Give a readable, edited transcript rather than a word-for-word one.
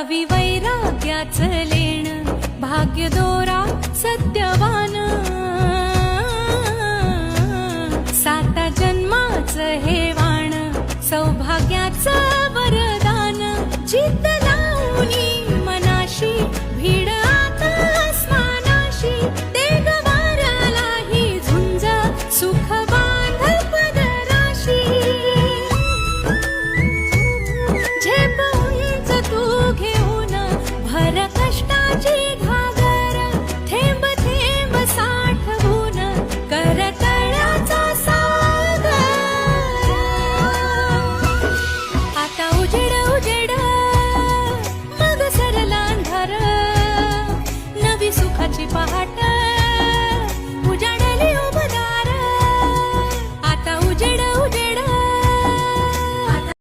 लावी वैराग्याच लेण, भाग्य दोरा सत्यवान, साता जन्माच हे वाण, सौभाग्याचं वरदान, जिद्द